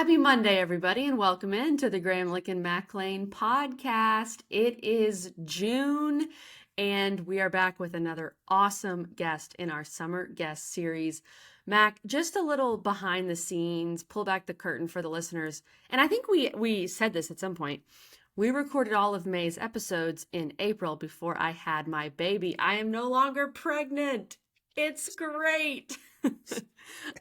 Happy Monday, everybody, and welcome in to the Gramlich and McLean podcast. It is June, and we are back with another awesome guest in our summer guest series. Mac, just a little behind the scenes, pull back the curtain for the listeners. And I think we said this at some point. We recorded all of May's episodes in April before I had my baby. I am no longer pregnant. It's great.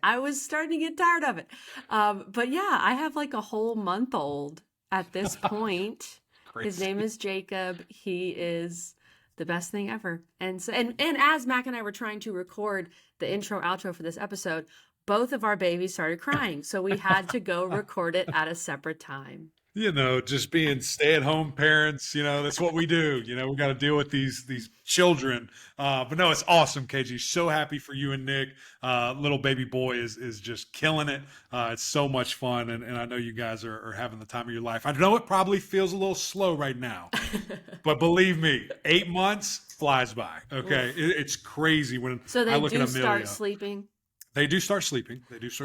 I was starting to get tired of it. But yeah, I have like a whole month old at this point. His name is Jacob. He is the best thing ever. And so, and as Mac and I were trying to record the intro outro for this episode, both of our babies started crying. So we had to go record it at a separate time. You know, just being stay-at-home parents, you know, that's what we do. You know, we got to deal with these children. But no, it's awesome, KG. So happy for you and Nick. Little baby boy is just killing it. It's so much fun, and I know you guys are having the time of your life. I know it probably feels a little slow right now, but believe me, 8 months flies by. Okay, it's crazy when I look at Amelia. So they do start sleeping. They do start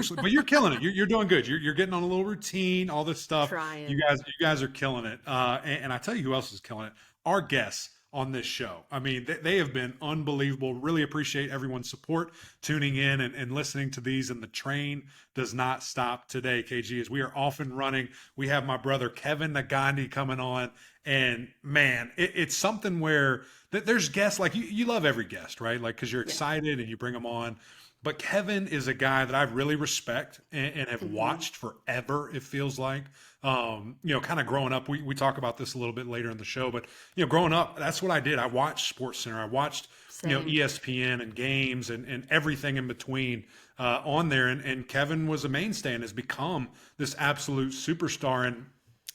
sleeping. But you're killing it. You're doing good. You're getting on a little routine, all this stuff. Trying. You guys are killing it. And I tell you who else is killing it. Our guests on this show. I mean, they have been unbelievable. Really appreciate everyone's support, tuning in and listening to these. And the train does not stop today, KG, as we are off and running. We have my brother Kevin Negandhi coming on. And man, it's something where there's guests, like you love every guest, right? Like, because you're excited and you bring them on. But Kevin is a guy that I really respect and have watched forever, it feels like. You know, kind of growing up, we talk about this a little bit later in the show, but, you know, growing up, that's what I did. I watched SportsCenter. I watched, you know, ESPN and games and everything in between on there. And Kevin was a mainstay and has become this absolute superstar. And,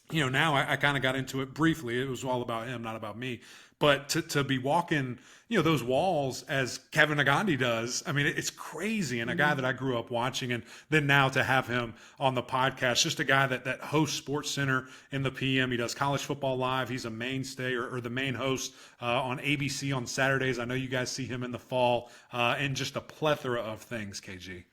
you know, now I kind of got into it briefly. It was all about him, not about me. But to be walking, you know, those walls as Kevin Negandhi does, I mean, it's crazy. And a guy that I grew up watching, and then now to have him on the podcast, just a guy that hosts SportsCenter in the PM. He does College Football Live. He's a mainstay or the main host on ABC on Saturdays. I know you guys see him in the fall, and just a plethora of things, KG.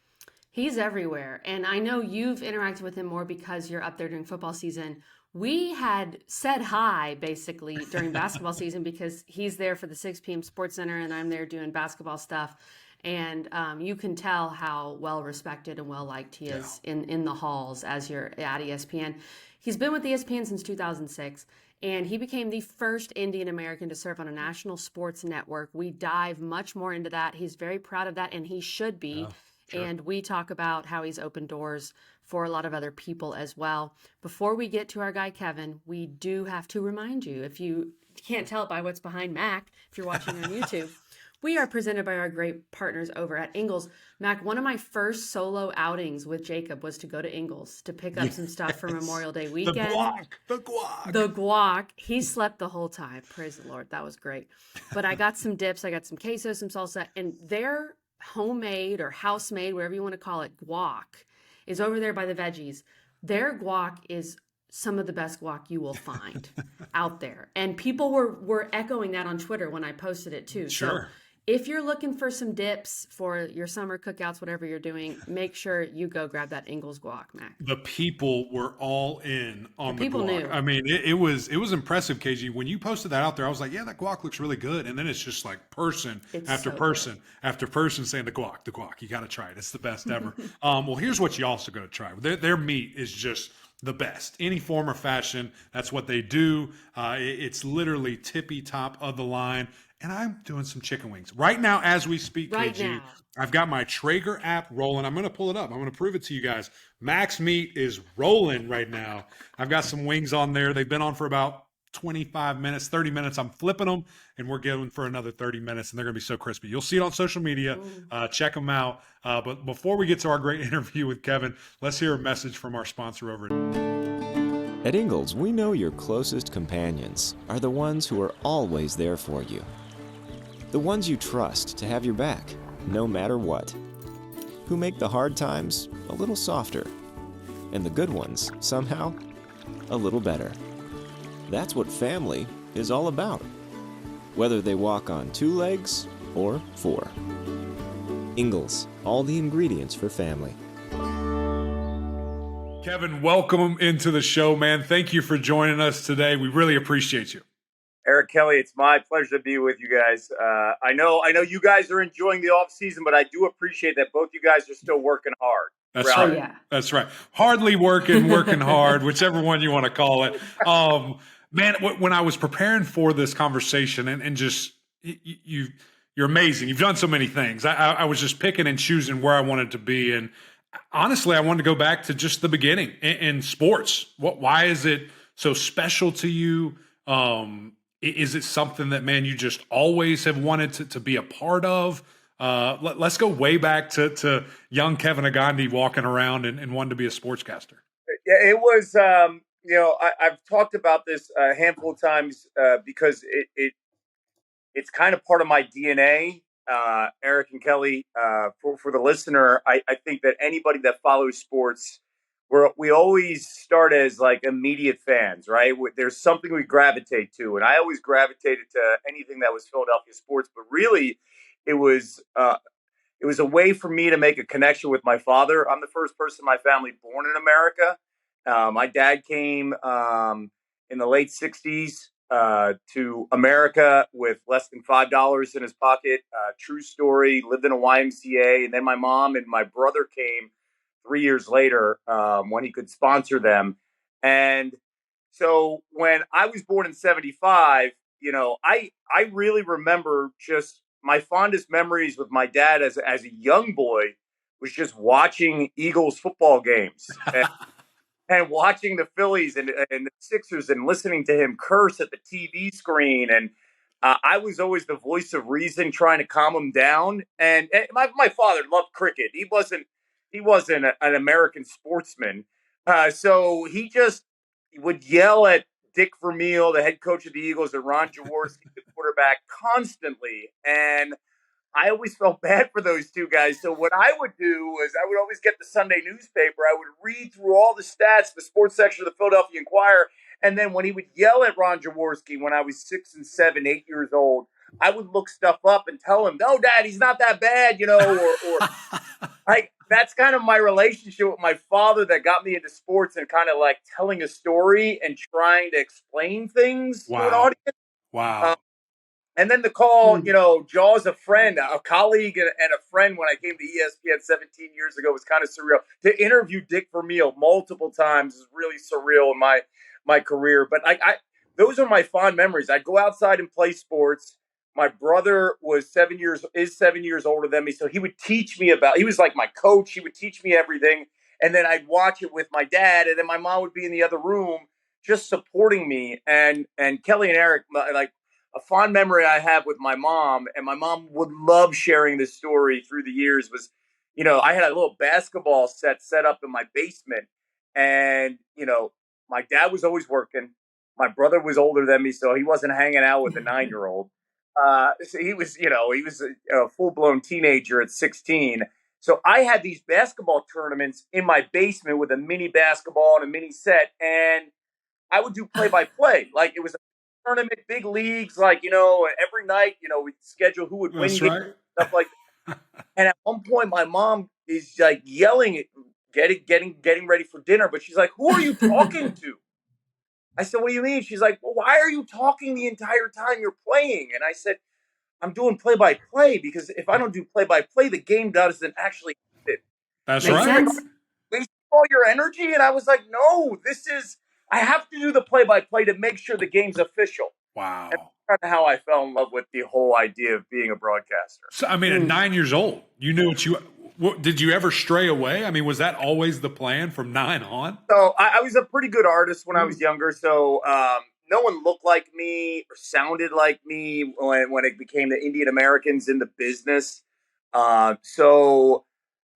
He's everywhere. And I know you've interacted with him more because you're up there during football season. We had said hi basically during basketball season because he's there for the 6 p.m. SportsCenter and I'm there doing basketball stuff. And you can tell how well respected and well liked he is in the halls as you're at ESPN. He's been with ESPN since 2006. And he became the first Indian American to serve on a national sports network. We dive much more into that. He's very proud of that, and he should be. Yeah. Sure. And we talk about how he's opened doors for a lot of other people as well. Before we get to our guy, Kevin, we do have to remind you, if you can't tell it by what's behind Mac, if you're watching on YouTube, we are presented by our great partners over at Ingles. Mac, one of my first solo outings with Jacob was to go to Ingles to pick up some stuff for Memorial Day weekend. The guac. He slept the whole time. Praise the Lord. That was great. But I got some dips. I got some queso, some salsa, and they're homemade or house-made, whatever you want to call it, guac is over there by the veggies. Their guac is some of the best guac you will find out there. And people were echoing that on Twitter when I posted it too. Sure. So if you're looking for some dips for your summer cookouts, whatever you're doing, make sure you go grab that Ingles guac, Mac. The people were all in on the people guac. Knew. I mean, it was impressive, KG. When you posted that out there, I was like, yeah, that guac looks really good. And then it's just like person after person saying the guac. You got to try it. It's the best ever. Well, here's what you also got to try. Their meat is just the best. Any form or fashion, that's what they do. It's literally tippy top of the line. And I'm doing some chicken wings right now as we speak, KG. I've got my Traeger app rolling. I'm going to pull it up. I'm going to prove it to you guys. Max Meat is rolling right now. I've got some wings on there. They've been on for about 25 minutes, 30 minutes. I'm flipping them, and we're going for another 30 minutes, and they're going to be so crispy. You'll see it on social media. Check them out. But before we get to our great interview with Kevin, let's hear a message from our sponsor over at Ingles. We know your closest companions are the ones who are always there for you. The ones you trust to have your back, no matter what. Who make the hard times a little softer, and the good ones, somehow, a little better. That's what family is all about, whether they walk on 2 legs or 4. Ingles, all the ingredients for family. Kevin, welcome into the show, man. Thank you for joining us today. We really appreciate you. Eric Kelly, it's my pleasure to be with you guys. I know you guys are enjoying the off season, but I do appreciate that both you guys are still working hard. That's right. Oh, yeah. That's right. Hardly working hard, whichever one you want to call it. Man, when I was preparing for this conversation and just you're amazing. You've done so many things. I was just picking and choosing where I wanted to be. And honestly, I wanted to go back to just the beginning in sports. Why is it so special to you? Is it something that, man, you just always have wanted to be a part of? Let's go way back to young Kevin Negandhi walking around and wanting to be a sportscaster. Yeah, it was, I've talked about this a handful of times because it's kind of part of my DNA, Eric and Kelly. For the listener, I think that anybody that follows sports, we always start as like immediate fans, right? There's something we gravitate to, and I always gravitated to anything that was Philadelphia sports. But really, it was a way for me to make a connection with my father. I'm the first person in my family born in America. My dad came in the late '60s to America with less than $5 in his pocket. True story. Lived in a YMCA, and then my mom and my brother came 3 years later when he could sponsor them. And so when I was born in '75, I really remember just my fondest memories with my dad as a young boy was just watching Eagles football games and watching the Phillies and the Sixers and listening to him curse at the TV screen. And I was always the voice of reason, trying to calm him down. And my father loved cricket. He wasn't an American sportsman. So he just would yell at Dick Vermeil, the head coach of the Eagles, and Ron Jaworski, the quarterback, constantly. And I always felt bad for those two guys. So what I would do is I would always get the Sunday newspaper. I would read through all the stats, the sports section of the Philadelphia Inquirer. And then when he would yell at Ron Jaworski when I was 6 and 7, 8 years old, I would look stuff up and tell him, "No, Dad, he's not that bad," or like that's kind of my relationship with my father that got me into sports and kind of like telling a story and trying to explain things to an audience. Wow. And then to call, Jaws a friend, a colleague and a friend when I came to ESPN 17 years ago was kind of surreal. To interview Dick Vermeil multiple times is really surreal in my career. But I those are my fond memories. I'd go outside and play sports. My brother is 7 years older than me, so he would teach me he was like my coach. He would teach me everything, and then I'd watch it with my dad, and then my mom would be in the other room just supporting me. And Kelly and Eric, like a fond memory I have with my mom, and my mom would love sharing this story through the years, was, I had a little basketball set up in my basement, and, my dad was always working. My brother was older than me, so he wasn't hanging out with a 9-year-old. So he was a full-blown teenager at 16. So I had these basketball tournaments in my basement with a mini basketball and a mini set, and I would do play-by-play. Like it was a tournament, big leagues, like, every night, we'd schedule who would win, That's right. stuff like that. And at one point, my mom is like yelling, getting ready for dinner, but she's like, "Who are you talking to?" I said, "What do you mean?" She's like, "Well, why are you talking the entire time you're playing?" And I said, "I'm doing play-by-play because if I don't do play-by-play, the game doesn't actually fit." That's Makes right. sense. Waste all your energy. And I was like, "No, I have to do the play-by-play to make sure the game's official." Wow. That's kind of how I fell in love with the whole idea of being a broadcaster. So, I mean, at 9 years old, you knew did you ever stray away? I mean, was that always the plan from 9 on? So I was a pretty good artist when I was younger. So no one looked like me or sounded like me when it became the Indian Americans in the business. And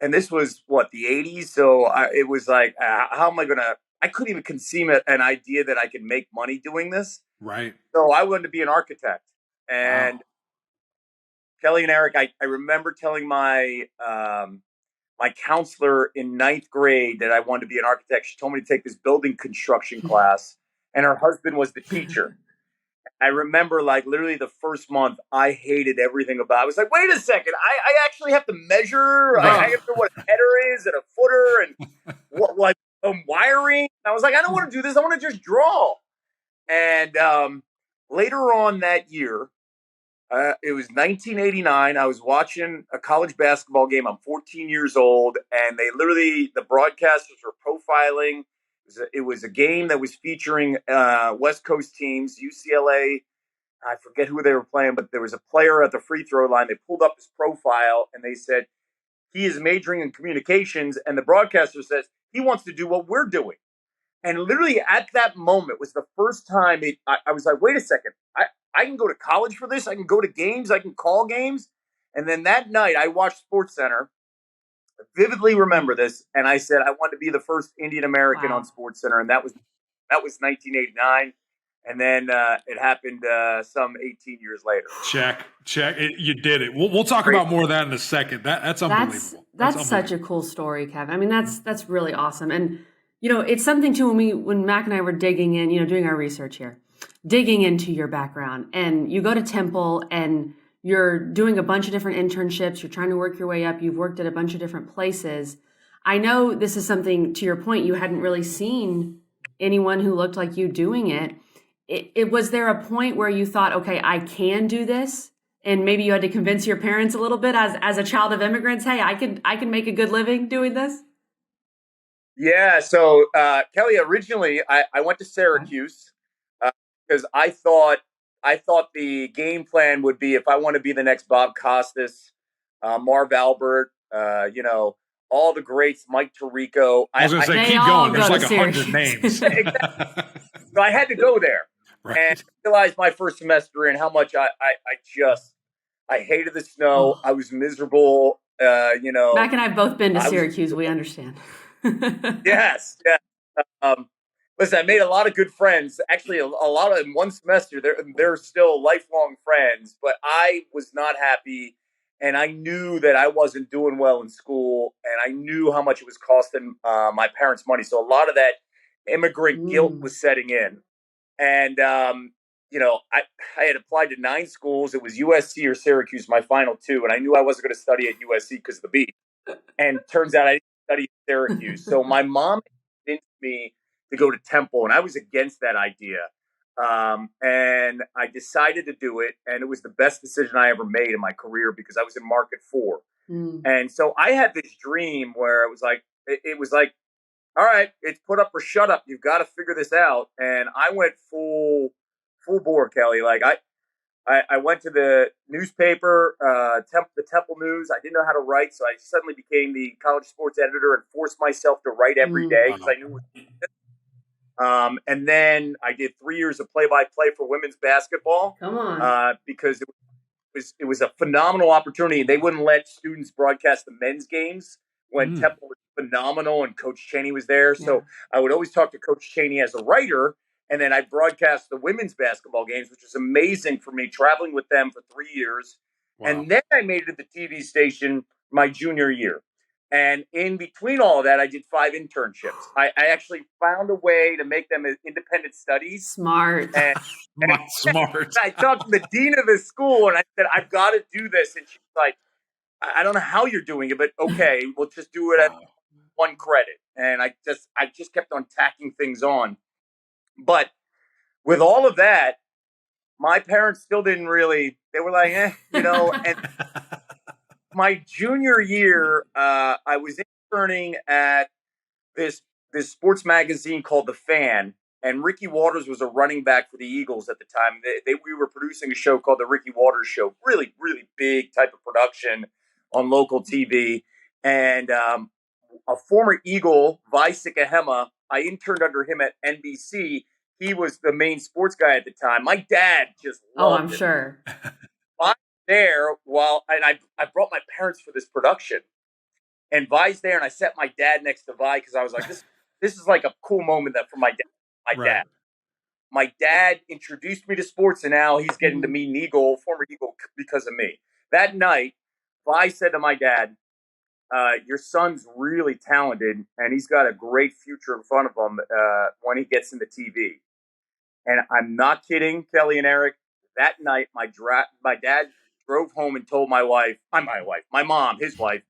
this was the 80s. So it was like, how am I going to, I couldn't even conceive an idea that I could make money doing this. Right. So I wanted to be an architect. And Kelly and Eric, I remember telling my counselor in 9th grade that I wanted to be an architect. She told me to take this building construction class, and her husband was the teacher. I remember, like, literally the first month, I hated everything about it. I was like, wait a second, I actually have to measure. I have to know what a header is and a footer and what wiring. I was like, I don't want to do this. I want to just draw. And later on that year, it was 1989. I was watching a college basketball game. I'm 14 years old, and the broadcasters were profiling. It was a game that was featuring West Coast teams, UCLA. I forget who they were playing, but there was a player at the free throw line. They pulled up his profile, and they said, he is majoring in communications. And the broadcaster says, he wants to do what we're doing. And literally at that moment was the first time I was like, wait a second. I can go to college for this. I can go to games. I can call games. And then that night I watched SportsCenter. I vividly remember this. And I said, I want to be the first Indian American on SportsCenter. And that was 1989. And then it happened some 18 years later. Check. You did it. We'll talk about more of that in a second. That's unbelievable. That's such a cool story, Kevin. I mean, that's really awesome. And, it's something too when Mac and I were digging in, doing our research here, digging into your background, and you go to Temple and you're doing a bunch of different internships. You're trying to work your way up. You've worked at a bunch of different places. I know this is something, to your point, you hadn't really seen anyone who looked like you doing it. It was there a point where you thought, okay, I can do this? And maybe you had to convince your parents a little bit as a child of immigrants, hey, I can make a good living doing this? Yeah. So, Kelly, originally I went to Syracuse because I thought the game plan would be, if I want to be the next Bob Costas, Marv Albert, all the greats, Mike Tirico. I was going to say, keep going. There's like 100 names. So I had to go there. Right. And I realized my first semester in how much I hated the snow. I was miserable. Mac and I have both been to Syracuse. We understand. Yes. Listen, I made a lot of good friends. Actually, a lot of in one semester. They're still lifelong friends. But I was not happy, and I knew that I wasn't doing well in school, and I knew how much it was costing my parents money. So a lot of that immigrant guilt was setting in, and I had applied to 9 schools. It was USC or Syracuse, my final 2, and I knew I wasn't going to study at USC because of the beat. And turns out I didn't study at Syracuse. So my mom convinced me to go to Temple, and I was against that idea. And I decided to do it, and it was the best decision I ever made in my career because I was in Market 4. And so I had this dream where it was like, all right, it's put up or shut up. You've got to figure this out. And I went full bore, Kelly. Like I went to the newspaper, the Temple News. I didn't know how to write, so I suddenly became the college sports editor and forced myself to write every day because I knew it was and then I did 3 years of play-by-play for women's basketball. Come on. Because it was a phenomenal opportunity. They wouldn't let students broadcast the men's games when Temple was phenomenal and Coach Chaney was there. Yeah. So I would always talk to Coach Chaney as a writer, and then I broadcast the women's basketball games, which was amazing for me, traveling with them for 3 years. Wow. And then I made it to the TV station my junior year. And in between all of that, I did 5 internships. I actually found a way to make them as independent studies. Smart. And smart. I talked to the dean of the school, and I said, I've got to do this. And she was like, I don't know how you're doing it, but okay, we'll just do it at 1 credit. And I just kept on tacking things on. But with all of that, my parents still didn't really, they were like, and my junior year, I was interning at this sports magazine called The Fan, and Ricky Waters was a running back for the Eagles at the time. We were producing a show called The Ricky Waters Show, really, really big type of production on local TV. And a former Eagle, Vi Sikahema, I interned under him at NBC. He was the main sports guy at the time. My dad just loved I'm sure. I'm there I brought my parents for this production. And Vi's there, and I set my dad next to Vi because I was like, this is like a cool moment for my dad. My dad introduced me to sports, and now he's getting to meet an Eagle, former Eagle, because of me. That night, Vi said to my dad, your son's really talented, and he's got a great future in front of him when he gets into TV. And I'm not kidding, Kelly and Eric. That night, my dad drove home and told my mom, his wife,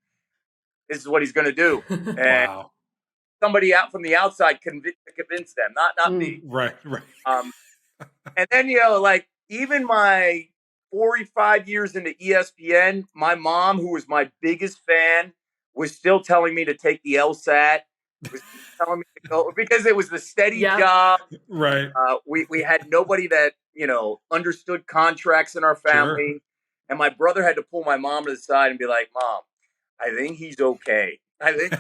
this is what he's going to do. And wow. somebody out from the outside convince them, not me. Right. And then, like even my 45 years into ESPN, my mom, who was my biggest fan, was still telling me to take the LSAT, was telling me to go because it was the steady job. Right. We had nobody that, understood contracts in our family. Sure. And my brother had to pull my mom to the side and be like, Mom, I think he's okay. I think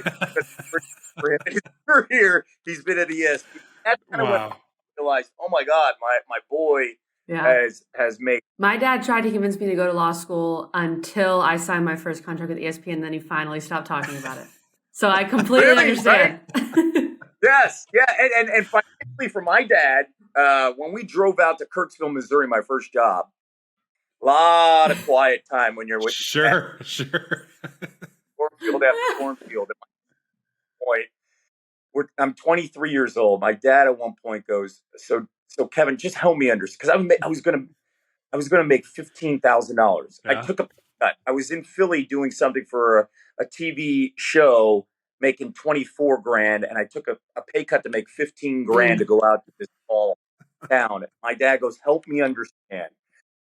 for him in his career, he's been at ESPN. That's kind of when I realized, oh my God, my boy has made. My dad tried to convince me to go to law school until I signed my first contract with ESPN, and then he finally stopped talking about it. So I completely understand. Right? Yes. Yeah. And financially for my dad, when we drove out to Kirksville, Missouri, my first job, a lot of quiet time when you're with Sure. cornfield after cornfield. At my point, I'm 23 years old. My dad at one point goes, so Kevin, just help me understand, because I was gonna make $15,000. I took a cut. I was in Philly doing something for a TV show, making 24 grand, and I took a pay cut to make 15 grand to go out to this small town. My dad goes, help me understand,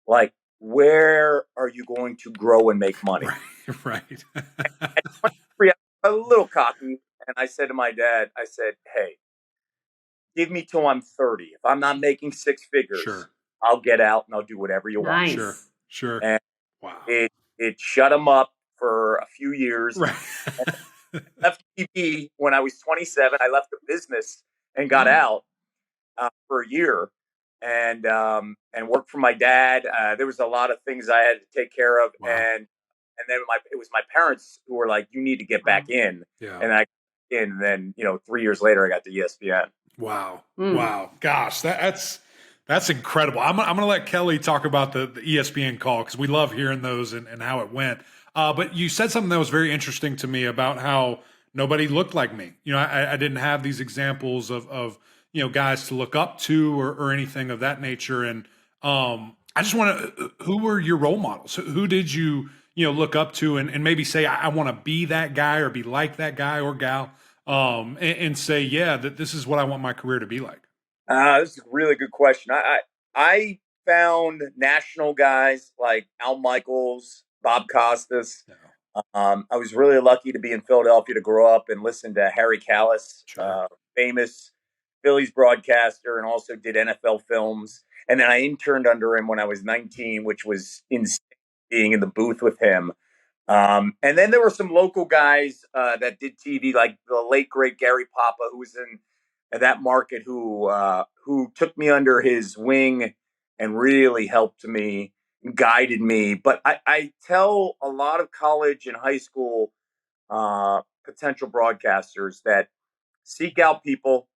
like, where are you going to grow and make money? Right. At 23, a little cocky, and I said to my dad, I said, hey, give me till I'm 30. If I'm not making six figures, I'll get out and I'll do whatever you want. Sure. And wow. It shut him up for a few years. Right. Left TV when I was 27. I left the business and got out for a year and worked for my dad. There was a lot of things I had to take care of. Wow. And then it was my parents who were like, you need to get back in. Yeah. And then, 3 years later, I got to ESPN. Wow. Wow. Gosh, that's incredible. I'm going to let Kelly talk about the ESPN call because we love hearing those and how it went. But you said something that was very interesting to me about how nobody looked like me. I didn't have these examples of guys to look up to or anything of that nature. And I just want to, who were your role models? Who did you look up to and maybe say, I want to be that guy or be like that guy or gal and say, yeah, that this is what I want my career to be like? This is a really good question. I found national guys like Al Michaels, Bob Costas. I was really lucky to be in Philadelphia to grow up and listen to Harry Callis, famous Phillies broadcaster, and also did NFL films. And then I interned under him when I was 19, which was insane being in the booth with him. And then there were some local guys that did TV, like the late, great Gary Papa, who was in that market, who took me under his wing and really helped me, guided me. But I tell a lot of college and high school potential broadcasters that seek out people,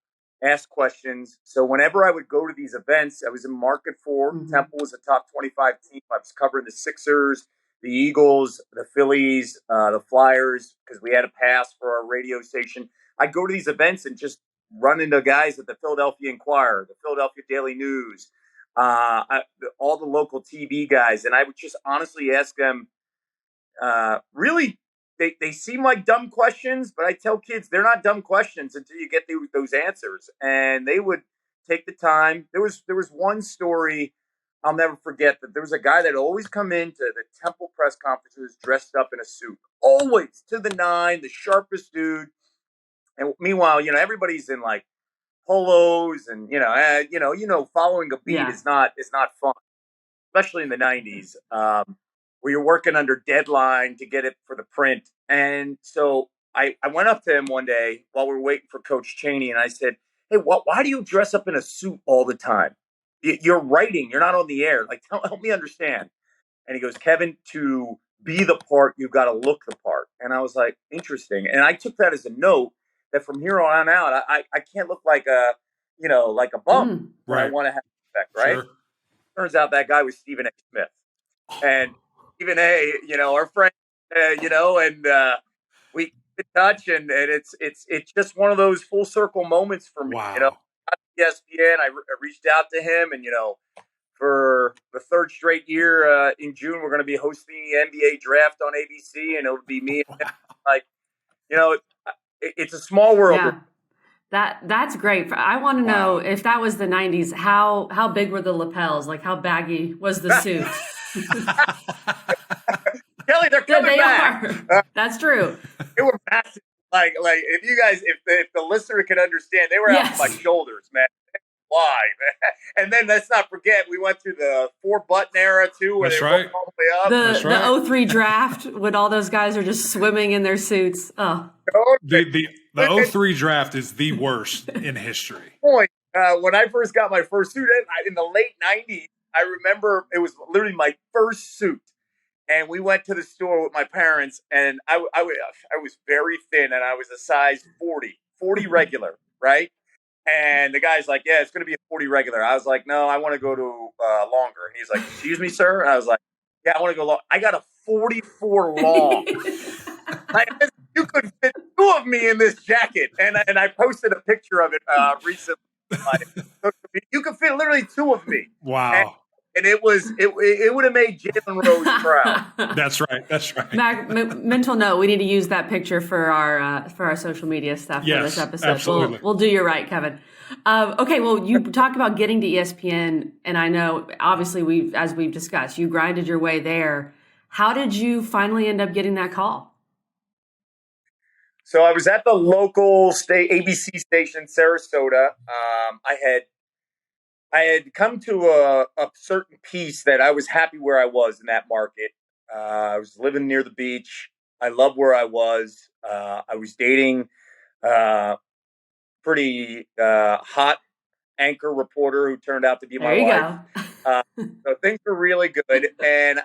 ask questions. So whenever I would go to these events, I was in market for. Temple was a top 25 team. I was covering the Sixers, the Eagles, the Phillies, the Flyers, because we had a pass for our radio station. I'd go to these events and just run into guys at the Philadelphia Inquirer, the Philadelphia Daily News, all the local TV guys. And I would just honestly ask them, really, they seem like dumb questions, but I tell kids they're not dumb questions until you get those answers. And they would take the time. There was one story I'll never forget, that there was a guy that always come into the Temple press conferences dressed up in a suit, always to the nine, the sharpest dude. And meanwhile, everybody's in like polos and, following a beat is not fun, especially in the 90s, where you're working under deadline to get it for the print. And so I went up to him one day while we were waiting for Coach Chaney, and I said, hey, why do you dress up in a suit all the time? You're writing. You're not on the air. Like, help me understand. And he goes, Kevin, to be the part, you've got to look the part. And I was like, interesting. And I took that as a note that from here on out, I can't look like a bum. Right. I want to have respect, right? Sure. Turns out that guy was Stephen A. Smith. And Stephen A., our friend, and we keep in touch, and it's just one of those full circle moments for me. Wow. ESPN, I reached out to him, and for the third straight year in June, we're going to be hosting the NBA draft on ABC, and it'll be me and him. Like, it's a small world. Yeah. That's great. I want to know if that was the 90s, how big were the lapels? Like how baggy was the suit? Kelly, they're coming They back. are. That's true. They were massive. Like if you guys, if the listener can understand, they were out to my shoulders, man. Why? And then let's not forget, we went through the 4-button era too, where That's they right. were all the way up. The 03 draft when all those guys are just swimming in their suits. Oh, The 03 draft is the worst in history. When I first got my first suit in the late 90s, I remember it was literally my first suit. And we went to the store with my parents, and I was very thin, and I was a size 40 regular, right? And the guy's like, yeah, it's going to be a 40 regular. I was like, no, I want to go to longer. And he's like, excuse me, sir? And I was like, yeah, I want to go long. I got a 44 long. You could fit 2 of me in this jacket. And I posted a picture of it recently. You could fit literally 2 of me. Wow. And it would have made Jalen Rose proud. That's right. Mac, mental note: we need to use that picture for our social media stuff for this episode. Absolutely. We'll do you right, Kevin. Okay, well, you talked about getting to ESPN, and I know obviously as we've discussed, you grinded your way there. How did you finally end up getting that call? So I was at the local ABC station in Sarasota. I had come to a certain piece that I was happy where I was in that market. I was living near the beach. I loved where I was. I was dating pretty hot anchor reporter who turned out to be my wife. So things were really good. And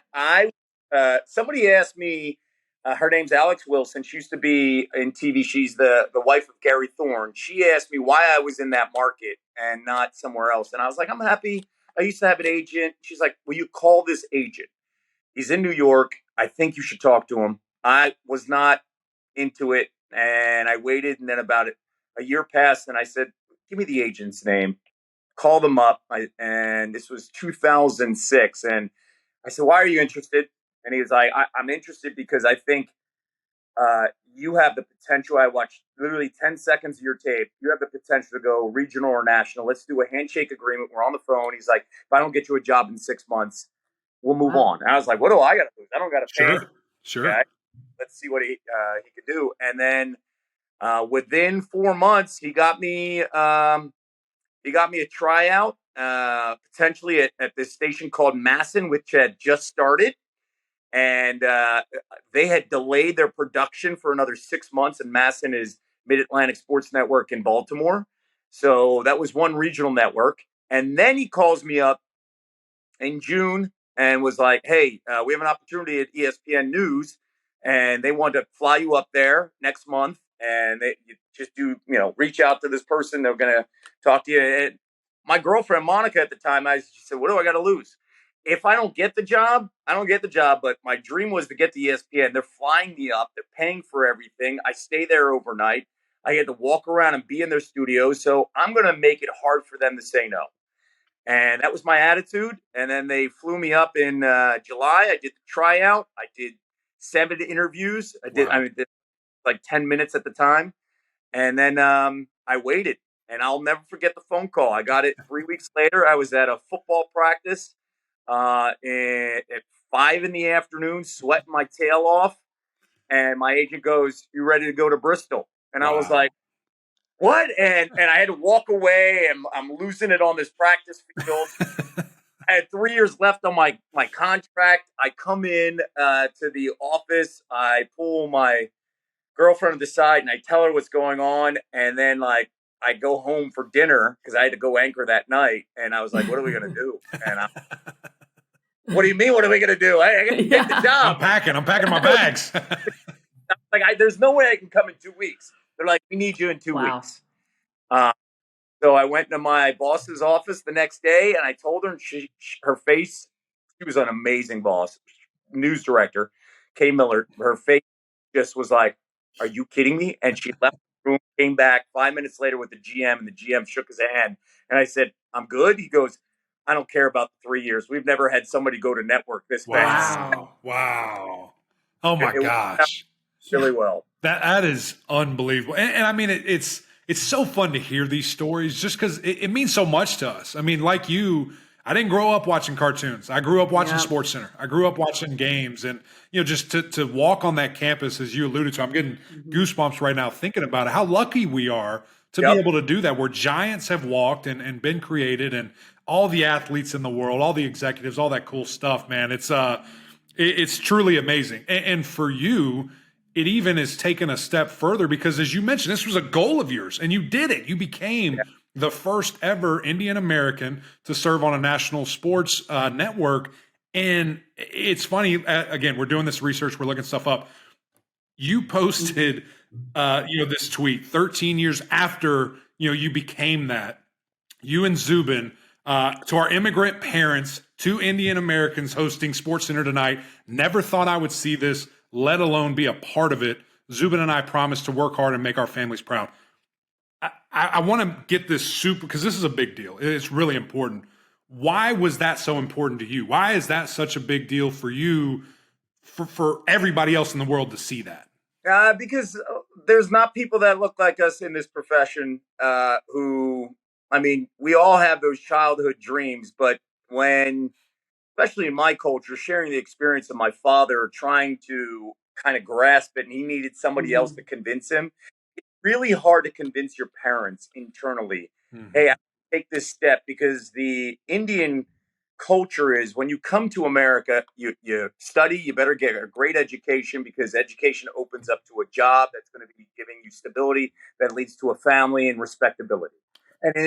somebody asked me, her name's Alex Wilson. She used to be in TV. She's the wife of Gary Thorne. She asked me why I was in that market and not somewhere else. And I was like, I'm happy. I used to have an agent. She's like, will you call this agent? He's in New York. I think you should talk to him. I was not into it. And I waited. And then about a year passed. And I said, give me the agent's name. Call them up. And this was 2006. And I said, why are you interested? And he was like, I'm interested because I think you have the potential. I watched literally 10 seconds of your tape. You have the potential to go regional or national. Let's do a handshake agreement. We're on the phone. He's like, if I don't get you a job in 6 months, we'll move on. And I was like, what do I got to lose? I don't got to pay. Sure. Okay? Let's see what he could do. And then within 4 months, he got me a tryout potentially at this station called Masson, which had just started. And they had delayed their production for another 6 months. And Masson is Mid-Atlantic Sports Network in Baltimore. So that was one regional network. And then he calls me up in June and was like, hey, we have an opportunity at ESPN News. And they want to fly you up there next month. And you just reach out to this person. They're going to talk to you. And my girlfriend, Monica, at the time, she said, what do I got to lose? If I don't get the job, I don't get the job. But my dream was to get to ESPN. They're flying me up. They're paying for everything. I stay there overnight. I get to walk around and be in their studio. So I'm going to make it hard for them to say no. And that was my attitude. And then they flew me up in July. I did the tryout. I did 7 interviews. Did like 10 minutes at the time. And then I waited. And I'll never forget the phone call. I got it 3 weeks later. I was at a football practice at 5 p.m, sweating my tail off. And my agent goes, you ready to go to Bristol? And I was like, what? And I had to walk away, and I'm losing it on this practice field. I had 3 years left on my contract. I come in to the office. I pull my girlfriend to the side, and I tell her what's going on. And then, I go home for dinner because I had to go anchor that night. And I was like, what are we going to do? And what do you mean, what are we going to do? I got to get the job. I'm packing my bags. There's no way I can come in 2 weeks. They're like, we need you in 2 weeks. So I went to my boss's office the next day, and I told her, and her face, she was an amazing boss, news director, Kay Miller. Her face just was like, are you kidding me? And she left the room, came back 5 minutes later with the GM, and the GM shook his hand. And I said, I'm good. He goes, I don't care about the 3 years. We've never had somebody go to network this fast. Wow. Oh my gosh. Really well. That is unbelievable. And I mean, it's it's so fun to hear these stories just because it means so much to us. I mean, like you, I didn't grow up watching cartoons. I grew up watching SportsCenter. I grew up watching games, and just to walk on that campus, as you alluded to, I'm getting goosebumps right now thinking about it. How lucky we are to be able to do that, where giants have walked and been created, and all the athletes in the world, all the executives, all that cool stuff, man. It's truly amazing. And for you, it even has taken a step further because, as you mentioned, this was a goal of yours, and you did it. You became the first ever Indian American to serve on a national sports network. And it's funny, again, we're doing this research, we're looking stuff up. You posted, this tweet 13 years after, you became that. You and Zubin, to our immigrant parents, 2 Indian Americans hosting SportsCenter tonight. Never thought I would see this, let alone be a part of it. Zubin and I promise to work hard and make our families proud. I want to get this super, because this is a big deal. It's really important. Why was that so important to you? Why is that such a big deal for you, for everybody else in the world to see that? Because there's not people that look like us in this profession who, I mean, we all have those childhood dreams, but when, especially in my culture, sharing the experience of my father trying to kind of grasp it, and he needed somebody else to convince him. Really hard to convince your parents internally, hey, I take this step, because the Indian culture is, when you come to America, you study, you better get a great education, because education opens up to a job that's going to be giving you stability that leads to a family and respectability.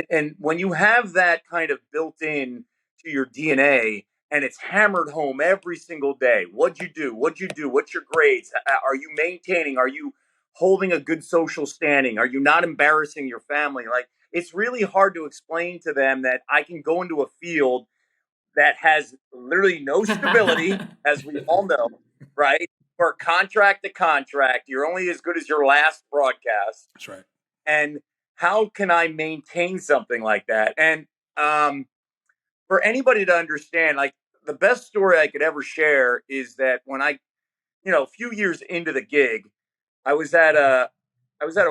And when you have that kind of built in to your DNA, and it's hammered home every single day, what'd you do? What'd you do? What's your grades? Are you maintaining? Are you holding a good social standing? Are you not embarrassing your family? Like, it's really hard to explain to them that I can go into a field that has literally no stability, as we all know, right? For contract to contract, you're only as good as your last broadcast. That's right. And how can I maintain something like that? And for anybody to understand, like, the best story I could ever share is that when a few years into the gig, I was at a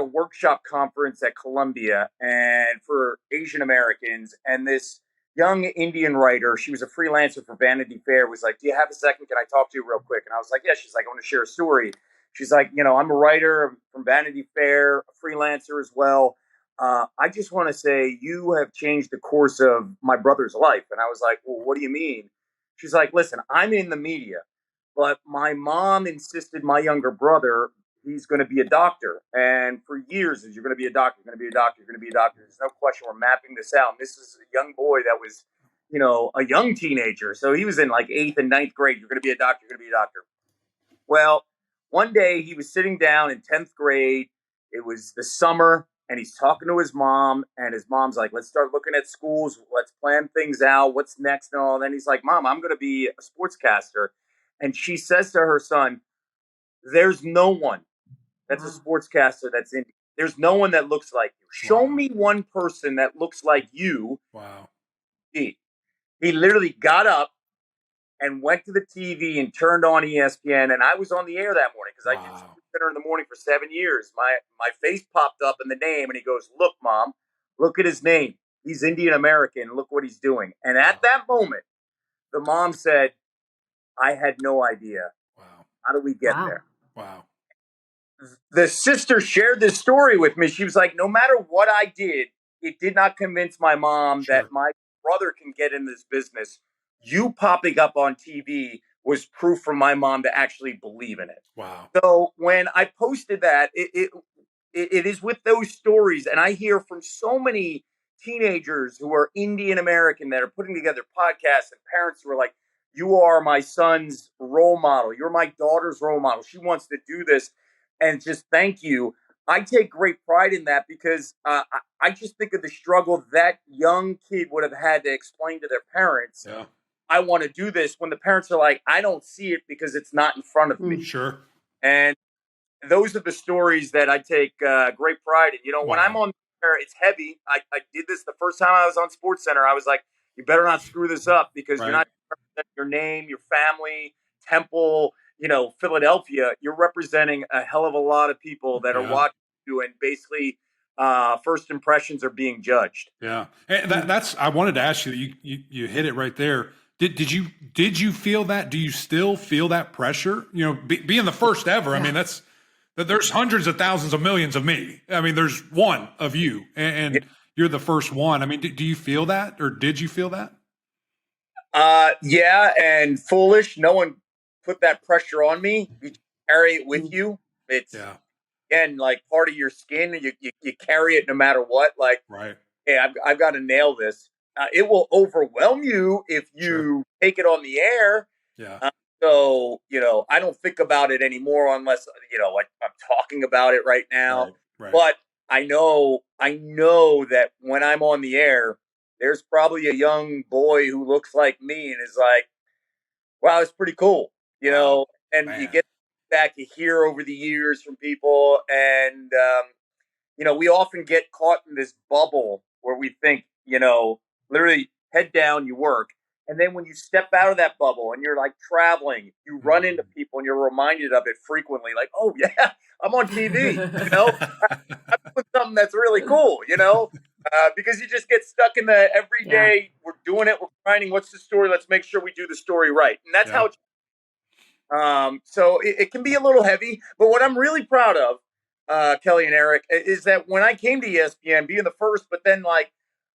workshop conference at Columbia, and for Asian Americans, and this young Indian writer, she was a freelancer for Vanity Fair, was like, "Do you have a second? Can I talk to you real quick?" And I was like, "Yeah." She's like, "I want to share a story." She's like, "I'm a writer from Vanity Fair, a freelancer as well. I just want to say you have changed the course of my brother's life." And I was like, "Well, what do you mean?" She's like, "Listen, I'm in the media, but my mom insisted my younger brother, he's going to be a doctor. And for years, you're going to be a doctor, you're going to be a doctor, you're going to be a doctor. There's no question, we're mapping this out." And this is a young boy that was, a young teenager. So he was in like 8th and 9th grade. You're going to be a doctor, you're going to be a doctor. Well, one day he was sitting down in 10th grade. It was the summer, and he's talking to his mom, and his mom's like, "Let's start looking at schools. Let's plan things out. What's next?" And all. And then he's like, "Mom, I'm going to be a sportscaster." And she says to her son, "There's no one that's a sportscaster that's Indian. There's no one that looks like you. Show me one person that looks like you." Wow. He literally got up and went to the TV and turned on ESPN, and I was on the air that morning because I did SportsCenter in the morning for 7 years. My face popped up in the name, and he goes, "Look, Mom, look at his name. He's Indian American. Look what he's doing." And at that moment, the mom said, "I had no idea. Wow. How do we get there?" Wow. The sister shared this story with me. She was like, "No matter what I did, it did not convince my mom that my brother can get in this business. You popping up on TV was proof for my mom to actually believe in it." Wow. So when I posted that, it is with those stories. And I hear from so many teenagers who are Indian American that are putting together podcasts, and parents who are like, "You are my son's role model. You're my daughter's role model. She wants to do this." And just thank you. I take great pride in that, because I just think of the struggle that young kid would have had to explain to their parents. Yeah. I want to do this, when the parents are like, "I don't see it because it's not in front of me." Sure. And those are the stories that I take great pride in. When I'm on air, it's heavy. I did this the first time I was on SportsCenter. I was like, "You better not screw this up, because you're not representing your name, your family, Temple, Philadelphia. You're representing a hell of a lot of people that are watching you, and basically first impressions are being judged. Yeah, and that's. I wanted to ask you. You hit it right there. Did you feel that? Do you still feel that pressure? Being the first ever. I mean, there's hundreds of thousands of millions of me. I mean, there's one of you, and you're the first one. I mean, do you feel that, or did you feel that? Yeah, and foolish. No one put that pressure on me. You carry it with you. It's again like part of your skin. You carry it no matter what. Like, right. Hey, I've got to nail this. It will overwhelm you if you take it on the air. Yeah. So I don't think about it anymore unless like I'm talking about it right now. Right. But I know that when I'm on the air, there's probably a young boy who looks like me and is like, wow, it's pretty cool, Wow, and man. you get back, you hear over the years from people. And, we often get caught in this bubble where we think, literally head down, you work. And then when you step out of that bubble and you're like traveling, you run into people and you're reminded of it frequently. Like, oh yeah, I'm on TV, I'm doing something that's really cool, because you just get stuck in the everyday. We're doing it. We're grinding. What's the story? Let's make sure we do the story right. And that's how so it can be a little heavy. But what I'm really proud of, Kelly and Eric, is that when I came to ESPN, being the first, but then like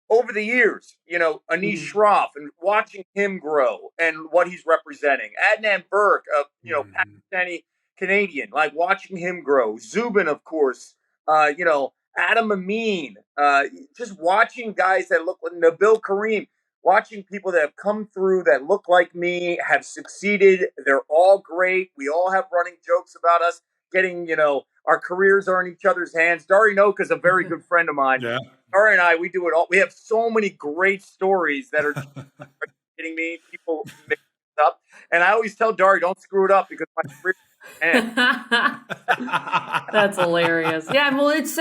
over the years, Anish Shroff and watching him grow and what he's representing. Adnan Burke, Pakistani Canadian, like watching him grow. Zubin, of course, Adam Amin, just watching guys that look like Nabil Kareem, watching people that have come through that look like me, have succeeded. They're all great. We all have running jokes about us getting, our careers are in each other's hands. Dari Noka is a very good friend of mine. Yeah. Dari and I, we do it all. We have so many great stories that are kidding me. People mix it up. And I always tell Dari, don't screw it up because my career That's hilarious. Yeah, well, that's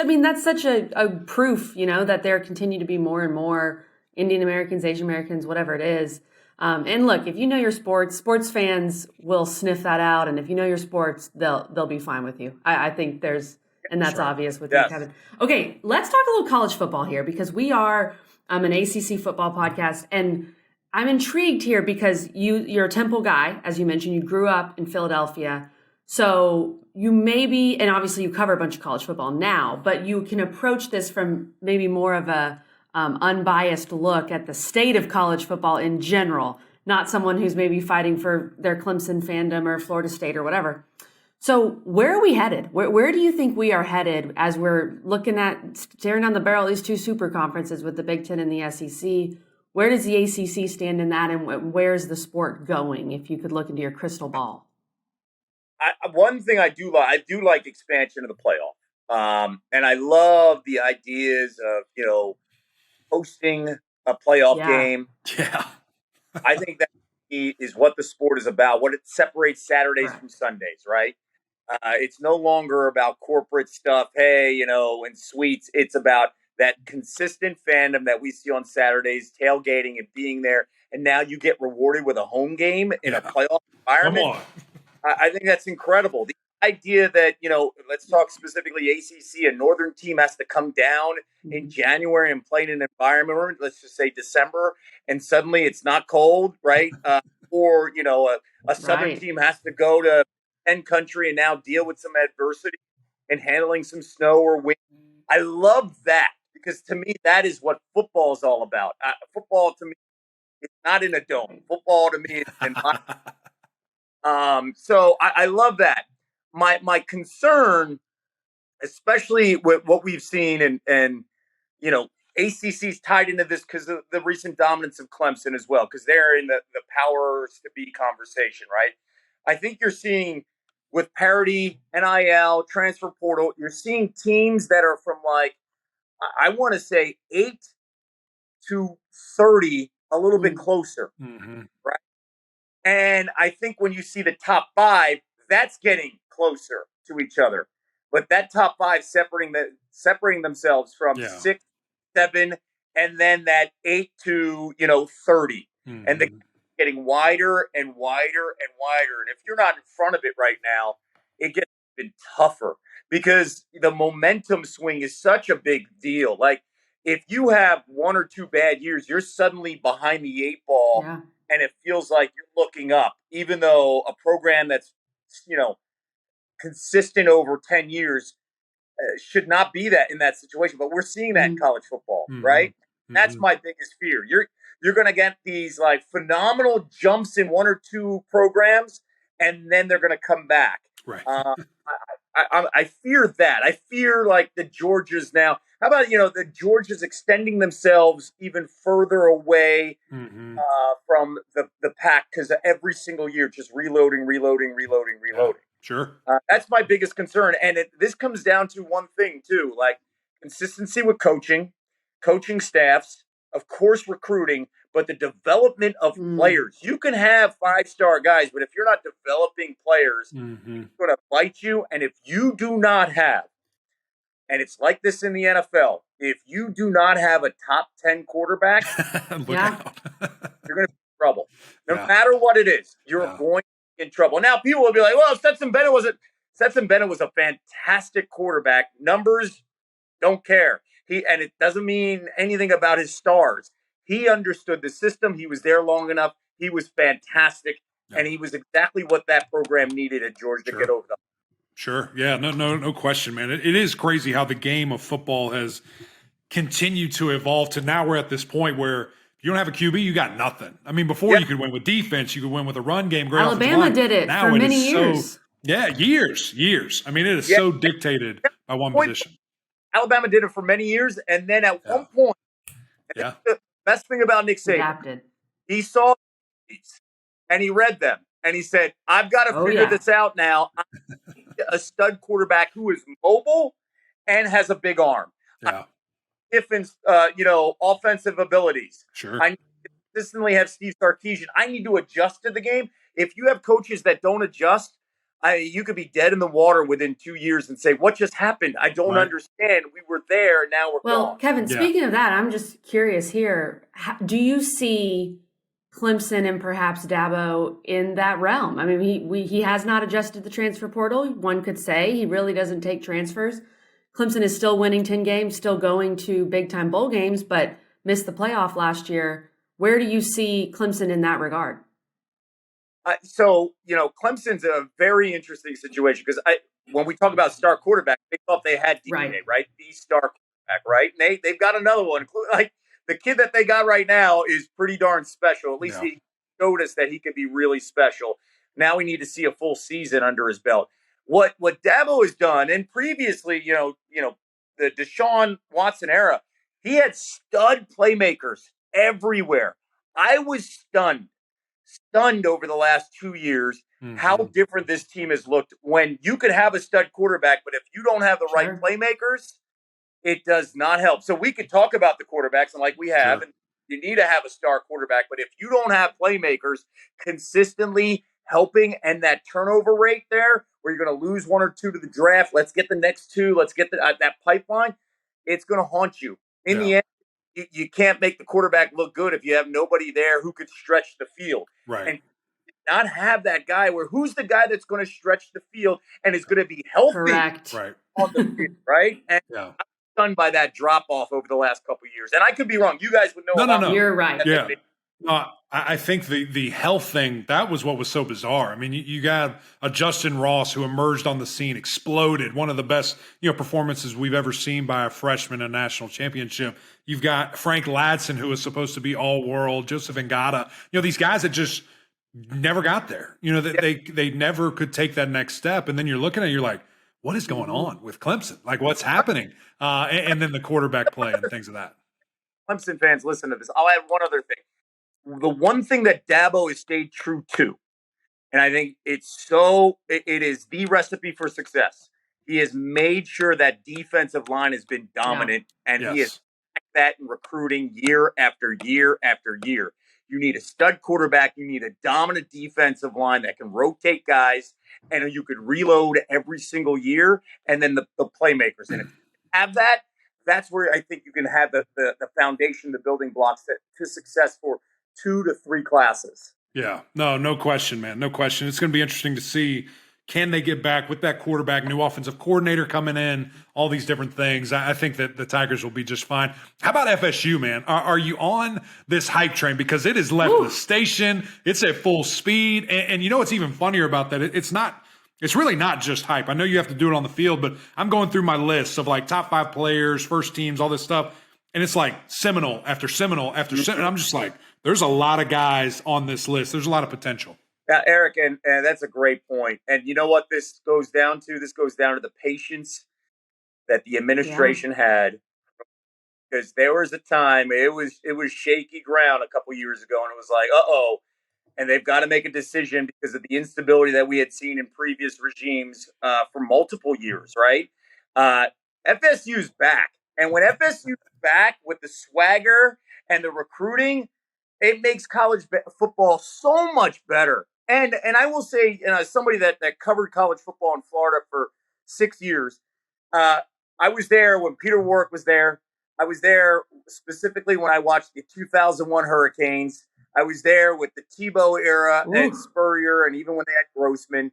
such a proof, that there continue to be more and more Indian Americans, Asian Americans, whatever it is. And look, if you know your sports fans will sniff that out. And if you know your sports, they'll be fine with you. I think and that's obvious with you, Kevin. Okay, let's talk a little college football here because we are an ACC football podcast. And I'm intrigued here because you're a Temple guy. As you mentioned, you grew up in Philadelphia. So you maybe, and obviously you cover a bunch of college football now, but you can approach this from maybe more of a unbiased look at the state of college football in general, not someone who's maybe fighting for their Clemson fandom or Florida State or whatever. So where are we headed? Where do you think we are headed as we're staring down the barrel of these two super conferences with the Big Ten and the SEC? Where does the ACC stand in that, and where's the sport going, if you could look into your crystal ball? One thing I do like expansion of the playoff. And I love the ideas of, hosting a playoff game. Yeah. I think that is what the sport is about, what it separates Saturdays from Sundays, right? It's no longer about corporate stuff, and suites. It's about that consistent fandom that we see on Saturdays, tailgating and being there. And now you get rewarded with a home game in a playoff environment. Come on. I think that's incredible. The idea that, let's talk specifically ACC, a northern team has to come down in January and play in an environment, let's just say December, and suddenly it's not cold, right? Or, a southern team has to go to 10 country and now deal with some adversity and handling some snow or wind. I love that because to me, that is what football is all about. Football to me, it's not in a dome. Football to me is in my so I love that. My concern, especially with what we've seen, and ACC's tied into this because of the recent dominance of Clemson as well, because they're in the powers to be conversation, right? I think you're seeing with parity, NIL, transfer portal, you're seeing teams that are from I want to say 8 to 30, a little bit closer, right? And I think when you see the top 5, that's getting closer to each other. But that top 5 separating themselves from 6, 7, and then that 8 to 30, and they're getting wider and wider and wider. And if you're not in front of it right now, it gets been tougher because the momentum swing is such a big deal. Like if you have 1 or 2 bad years, you're suddenly behind the 8 ball, Yeah. and it feels like you're looking up, even though a program that's consistent over 10 years should not be that in that situation. But we're seeing that in Mhm. college football, Mhm. right? That's Mhm. my biggest fear. You're going to get these like phenomenal jumps in 1 or 2 programs, and then they're going to come back. Right. Uh, I fear that. I fear like the Georgias now. How about the Georgias extending themselves even further away Mhm. from the pack because every single year just reloading, reloading, reloading, Yeah. reloading. Sure. That's my biggest concern, and this comes down to one thing too, like consistency with coaching staffs, of course, recruiting, but the development of Mm. players. You can have 5-star guys, but if you're not developing players, Mhm. it's going to bite you. And if you do not have, and it's like this in the NFL, if you do not have a top 10 quarterback, Look Yeah. out. you're going to be in trouble. No Yeah. matter what it is, you're Yeah. going to be in trouble. Now, people will be like, well, Stetson Bennett was a fantastic quarterback. Numbers, don't care. And it doesn't mean anything about his stars. He understood the system. He was there long enough. He was fantastic. Yeah. And he was exactly what that program needed at Georgia to get Sure. over the. Sure. Yeah. No question, man. It is crazy how the game of football has continued to evolve to now we're at this point where if you don't have a QB, you got nothing. I mean, before Yeah. you could win with defense, you could win with a run game, great offensive Alabama line. did it Now for it many is so, years. yeah, years. I mean, it is Yeah. so dictated by one Point, position. Alabama did it for many years. And then at Yeah. one point, and this Yeah. is the best thing about Nick Saban, Adapted. he saw these and he read them and he said, I've got to Oh, figure yeah. this out now. I need a stud quarterback who is mobile and has a big arm. Yeah. Different, offensive abilities. Sure. I need to consistently have Steve Sarkisian. I need to adjust to the game. If you have coaches that don't adjust, you could be dead in the water within 2 years and say, what just happened? I don't Right. understand. We were there. Now we're Well, gone. Kevin, Yeah. speaking of that, I'm just curious here. Do you see Clemson and perhaps Dabo in that realm? I mean, he has not adjusted the transfer portal. One could say he really doesn't take transfers. Clemson is still winning 10 games, still going to big-time bowl games, but missed the playoff last year. Where do you see Clemson in that regard? Clemson's a very interesting situation because when we talk about star quarterback, they thought they had DNA, right? The star quarterback, right? And they've got another one. Like the kid that they got right now is pretty darn special. At least Yeah. he showed us that he could be really special. Now we need to see a full season under his belt. What Dabo has done, and previously, the Deshaun Watson era, he had stud playmakers everywhere. I was stunned over the last 2 years how Mhm. different this team has looked when you could have a stud quarterback, but if you don't have the right Sure. playmakers, it does not help. So we could talk about the quarterbacks, and like we have, Sure. and you need to have a star quarterback, but if you don't have playmakers consistently helping and that turnover rate there, where you're going to lose 1 or 2 to the draft, let's get the next 2, let's get that pipeline, it's going to haunt you. In Yeah. the end, you can't make the quarterback look good if you have nobody there who could stretch the field. Right. And not have that guy where who's the guy that's going to stretch the field and is going to be healthy Correct. Right. on the field, right? And Yeah. I'm stunned by that drop off over the last couple of years. And I could be wrong. You guys would know. No. You're right. Yeah. I think the health thing, that was what was so bizarre. I mean, you got a Justin Ross who emerged on the scene, exploded, one of the best performances we've ever seen by a freshman in a national championship. You've got Frank Ladson, who was supposed to be all world, Joseph Ngata, these guys that just never got there. They never could take that next step. And then you're looking at it, you're like, what is going on with Clemson? Like, what's happening? And then the quarterback play and things of that. Clemson fans, listen to this. I'll add one other thing. The one thing that Dabo has stayed true to, and I think it is the recipe for success. He has made sure that defensive line has been dominant, and he has that in recruiting year after year after year. You need a stud quarterback. You need a dominant defensive line that can rotate guys, and you could reload every single year, and then the playmakers. And if you have that, that's where I think you can have the foundation, the building blocks to success for 2 to 3 classes. Yeah, no question, man. No question. It's going to be interesting to see Can they get back with that quarterback, new offensive coordinator coming in, all these different things? I think that the Tigers will be just fine. How about FSU, man? Are you on this hype train? Because it has left the station. It's at full speed. And you know what's even funnier about that? It's really not just hype. I know you have to do it on the field, but I'm going through my list of like top 5 players, first teams, all this stuff. And it's like Seminole after Seminole after Seminole. I'm just like, there's a lot of guys on this list. There's a lot of potential. Now, Eric, and that's a great point. And you know what this goes down to? This goes down to the patience that the administration had. Because there was a time, it was shaky ground a couple years ago, and it was like, uh-oh. And they've got to make a decision because of the instability that we had seen in previous regimes for multiple years, right? FSU's back. And when FSU's back with the swagger and the recruiting, it makes college football so much better. And I will say, as somebody that covered college football in Florida for 6 years, I was there when Peter Warrick was there. I was there specifically when I watched the 2001 Hurricanes. I was there with the Tebow era and Spurrier, and even when they had Grossman.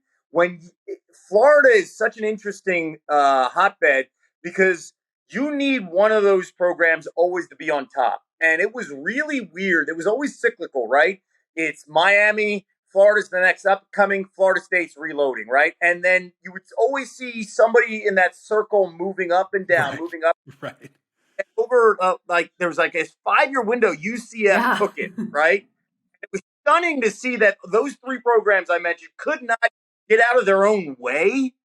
Florida is such an interesting hotbed because you need one of those programs always to be on top. And it was really weird. It was always cyclical, right? It's Miami, Florida's the next upcoming, Florida State's reloading, right? And then you would always see somebody in that circle moving up and down, moving up. Right. And over, there was like a 5-year window, UCF took it, right? It was stunning to see that those 3 programs I mentioned could not get out of their own way.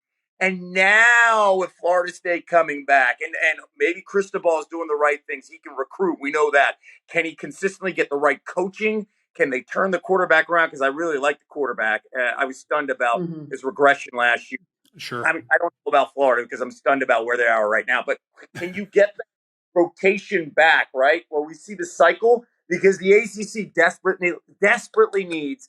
And now with Florida State coming back, and maybe Cristobal is doing the right things. He can recruit. We know that. Can he consistently get the right coaching? Can they turn the quarterback around? Because I really like the quarterback. I was stunned about his regression last year. Sure. I don't know about Florida because I'm stunned about where they are right now. But can you get the rotation back, right? Where we see the cycle? Because the ACC desperately needs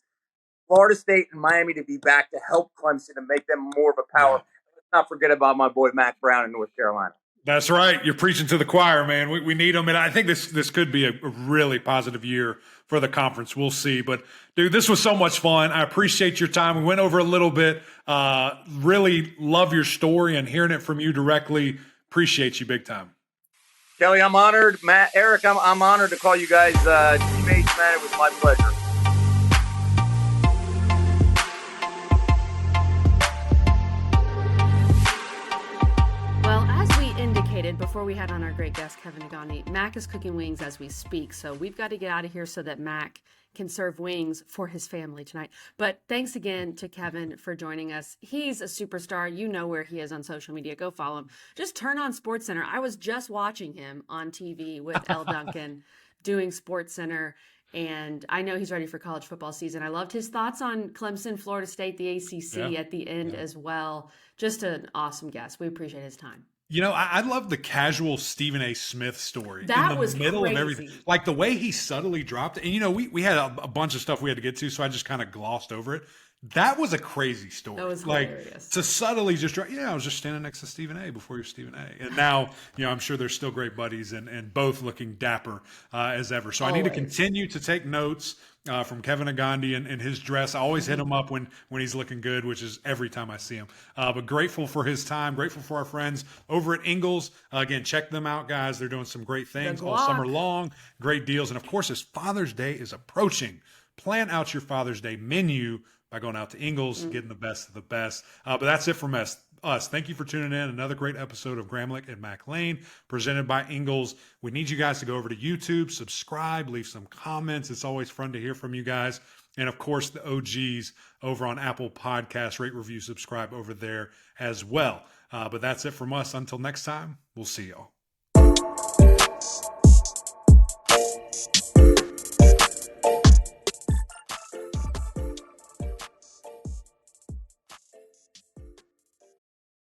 Florida State and Miami to be back to help Clemson and make them more of a power. Yeah. Let's not forget about my boy Mac Brown in North Carolina. That's right. You're preaching to the choir, man. We need them. And I think this could be a really positive year for the conference. We'll see. But, dude, this was so much fun. I appreciate your time. We went over a little bit. Really love your story and hearing it from you directly. Appreciate you big time. Kelly, I'm honored. Matt, Eric, I'm honored to call you guys teammates, man. It was my pleasure. Before we had on our great guest, Kevin Negandhi, Mac is cooking wings as we speak. So we've got to get out of here so that Mac can serve wings for his family tonight. But thanks again to Kevin for joining us. He's a superstar. You know where he is on social media. Go follow him. Just turn on SportsCenter. I was just watching him on TV with Elle Duncan doing SportsCenter. And I know he's ready for college football season. I loved his thoughts on Clemson, Florida State, the ACC at the end as well. Just an awesome guest. We appreciate his time. You know, I love the casual Stephen A. Smith story. That in the was middle crazy. Of everything. Like the way he subtly dropped it. And, you know, we had a bunch of stuff we had to get to, so I just kind of glossed over it. That was a crazy story. That was like hilarious. To subtly just drop, I was just standing next to Stephen A. before you're Stephen A. And now, I'm sure they're still great buddies and both looking dapper as ever. So Always. I need to continue to take notes from Kevin Negandhi and his dress. I always hit him up when he's looking good, which is every time I see him. But grateful for his time, grateful for our friends over at Ingles. Again, check them out, guys. They're doing some great things all summer long, great deals. And of course, as Father's Day is approaching, plan out your Father's Day menu by going out to Ingles, getting the best of the best. But that's it from us. Thank you for tuning in. Another great episode of Gramlich and Mac Lane presented by Ingles. We need you guys to go over to YouTube, subscribe, leave some comments. It's always fun to hear from you guys. And of course, the OGs over on Apple Podcasts, rate, review, subscribe over there as well. But that's it from us. Until next time, we'll see y'all.